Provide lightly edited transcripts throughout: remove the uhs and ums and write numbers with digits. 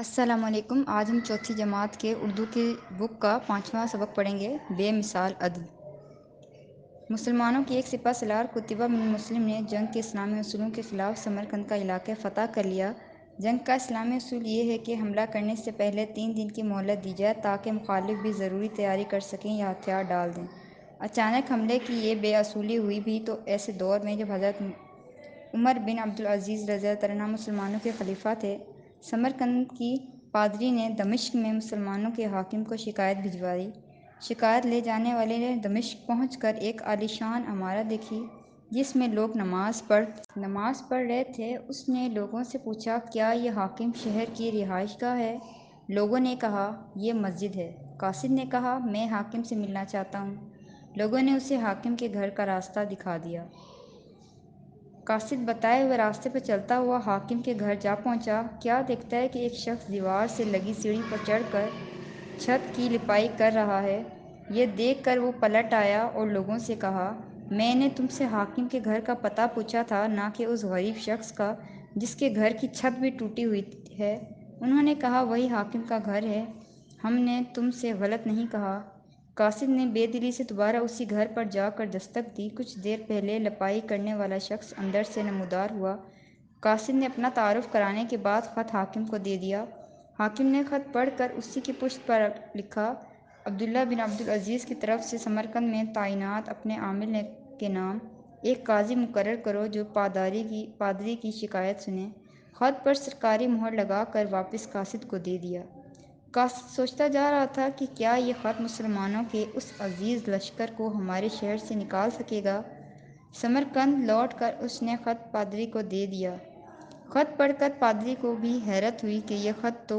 السلام علیکم۔ آج ہم چوتھی جماعت کے اردو کی بک کا 5واں سبق پڑھیں گے، بے مثال عدل۔ مسلمانوں کی ایک سپہ سالار قطبہ بن مسلم نے جنگ کے اسلامی اصولوں کے خلاف سمرقند کا علاقہ فتح کر لیا۔ جنگ کا اسلامی اصول یہ ہے کہ حملہ کرنے سے پہلے 3 دن کی مہلت دی جائے تاکہ مخالف بھی ضروری تیاری کر سکیں یا ہتھیار ڈال دیں۔ اچانک حملے کی یہ بے اصولی ہوئی بھی تو ایسے دور میں جب حضرت عمر بن عبدالعزیز رضی اللہ عنہ مسلمانوں کے خلیفہ تھے، سمرقند کی پادری نے دمشق میں مسلمانوں کے حاکم کو شکایت بھجوائی۔ شکایت لے جانے والے نے دمشق پہنچ کر ایک عالیشان عمارت دیکھی جس میں لوگ نماز پڑھ رہے تھے۔ اس نے لوگوں سے پوچھا، کیا یہ حاکم شہر کی رہائش گاہ ہے؟ لوگوں نے کہا، یہ مسجد ہے۔ قاصد نے کہا، میں حاکم سے ملنا چاہتا ہوں۔ لوگوں نے اسے حاکم کے گھر کا راستہ دکھا دیا۔ قاصد بتائے ہوئے راستے پر چلتا ہوا حاکم کے گھر جا پہنچا۔ کیا دیکھتا ہے کہ ایک شخص دیوار سے لگی سیڑھی پر چڑھ کر چھت کی لپائی کر رہا ہے۔ یہ دیکھ کر وہ پلٹ آیا اور لوگوں سے کہا، میں نے تم سے حاکم کے گھر کا پتہ پوچھا تھا، نہ کہ اس غریب شخص کا جس کے گھر کی چھت بھی ٹوٹی ہوئی ہے۔ انہوں نے کہا، وہی حاکم کا گھر ہے، ہم نے تم سے غلط نہیں کہا۔ قاصد نے بے دلی سے دوبارہ اسی گھر پر جا کر دستک دی۔ کچھ دیر پہلے لپائی کرنے والا شخص اندر سے نمودار ہوا۔ قاصد نے اپنا تعارف کرانے کے بعد خط حاکم کو دے دیا۔ حاکم نے خط پڑھ کر اسی کی پشت پر لکھا، عبداللہ بن عبدالعزیز کی طرف سے سمرقند میں تعینات اپنے عامل کے نام ایک قاضی مقرر کرو جو پادری کی شکایت سنے۔ خط پر سرکاری مہر لگا کر واپس قاصد کو دے دیا۔ قاصد سوچتا جا رہا تھا کہ کیا یہ خط مسلمانوں کے اس عزیز لشکر کو ہمارے شہر سے نکال سکے گا۔ سمرقند لوٹ کر اس نے خط پادری کو دے دیا۔ خط پڑھ کر پادری کو بھی حیرت ہوئی کہ یہ خط تو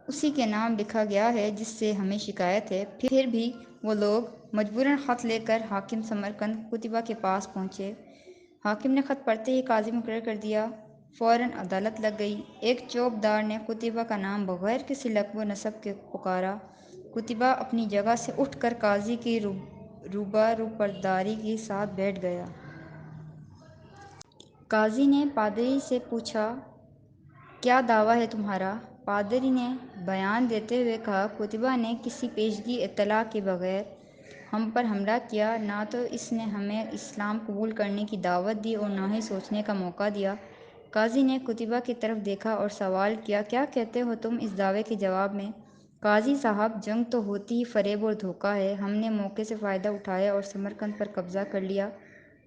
اسی کے نام لکھا گیا ہے جس سے ہمیں شکایت ہے، پھر بھی وہ لوگ مجبوراً خط لے کر حاکم سمرقند قطبہ کے پاس پہنچے۔ حاکم نے خط پڑھتے ہی قاضی مقرر کر دیا۔ فوراً عدالت لگ گئی۔ ایک چوکیدار نے قطبہ کا نام بغیر کسی لقب و نسب کے پکارا۔ قطبہ اپنی جگہ سے اٹھ کر قاضی کی روبروپرداری کے ساتھ بیٹھ گیا۔ قاضی نے پادری سے پوچھا، کیا دعویٰ ہے تمہارا؟ پادری نے بیان دیتے ہوئے کہا، قطبہ نے کسی پیشگی اطلاع کے بغیر ہم پر حملہ کیا، نہ تو اس نے ہمیں اسلام قبول کرنے کی دعوت دی اور نہ ہی سوچنے کا موقع دیا۔ قاضی نے قطبہ کی طرف دیکھا اور سوال کیا، کیا کہتے ہو تم اس دعوے کے جواب میں؟ قاضی صاحب، جنگ تو ہوتی ہی فریب اور دھوکہ ہے، ہم نے موقع سے فائدہ اٹھایا اور سمرقند پر قبضہ کر لیا۔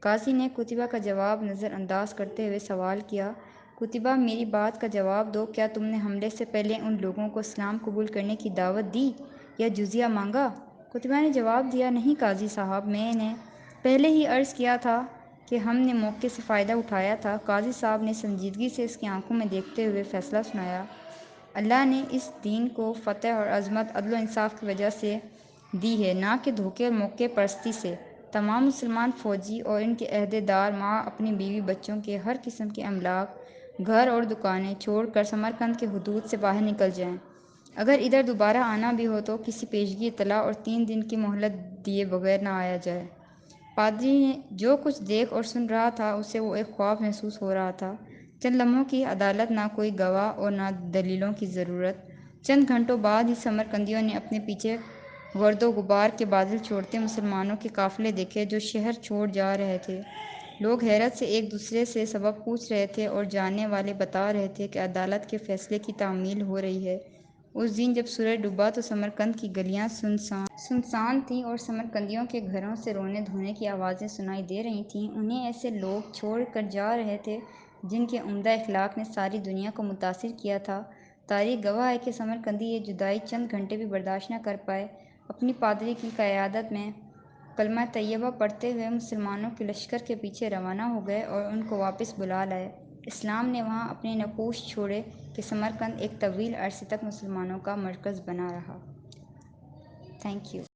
قاضی نے قطبہ کا جواب نظر انداز کرتے ہوئے سوال کیا، قطبہ میری بات کا جواب دو، کیا تم نے حملے سے پہلے ان لوگوں کو اسلام قبول کرنے کی دعوت دی یا جزیہ مانگا؟ قطبہ نے جواب دیا، نہیں قاضی صاحب، میں نے پہلے ہی عرض کیا تھا کہ ہم نے موقع سے فائدہ اٹھایا تھا۔ قاضی صاحب نے سنجیدگی سے اس کی آنکھوں میں دیکھتے ہوئے فیصلہ سنایا، اللہ نے اس دین کو فتح اور عظمت عدل و انصاف کی وجہ سے دی ہے، نہ کہ دھوکے اور موقع پرستی سے۔ تمام مسلمان فوجی اور ان کے عہدیدار ماں اپنی بیوی بچوں کے ہر قسم کے املاک، گھر اور دکانیں چھوڑ کر سمرقند کے حدود سے باہر نکل جائیں۔ اگر ادھر دوبارہ آنا بھی ہو تو کسی پیشگی اطلاع اور 3 دن کی مہلت دیے بغیر نہ آیا جائے۔ پادری نے جو کچھ دیکھ اور سن رہا تھا اسے وہ ایک خواب محسوس ہو رہا تھا۔ چند لمحوں کی عدالت، نہ کوئی گواہ اور نہ دلیلوں کی ضرورت۔ چند گھنٹوں بعد ہی سمرقندیوں نے اپنے پیچھے گرد و غبار کے بادل چھوڑتے مسلمانوں کے قافلے دیکھے جو شہر چھوڑ جا رہے تھے۔ لوگ حیرت سے ایک دوسرے سے سبب پوچھ رہے تھے اور جاننے والے بتا رہے تھے کہ عدالت کے فیصلے کی تعمیل ہو رہی ہے۔ اس دن جب سورج ڈوبا تو سمرقند کی گلیاں سنسان تھیں اور سمرقندیوں کے گھروں سے رونے دھونے کی آوازیں سنائی دے رہی تھیں۔ انہیں ایسے لوگ چھوڑ کر جا رہے تھے جن کے عمدہ اخلاق نے ساری دنیا کو متاثر کیا تھا۔ تاریخ گواہ ہے کہ سمرقندی یہ جدائی چند گھنٹے بھی برداشت نہ کر پائے۔ اپنی پادری کی قیادت میں کلمہ طیبہ پڑھتے ہوئے مسلمانوں کے لشکر کے پیچھے روانہ ہو گئے اور ان کو واپس بلا لائے۔ اسلام نے وہاں اپنے نقوش چھوڑے کہ سمرقند ایک طویل عرصے تک مسلمانوں کا مرکز بنا رہا۔ Thank you.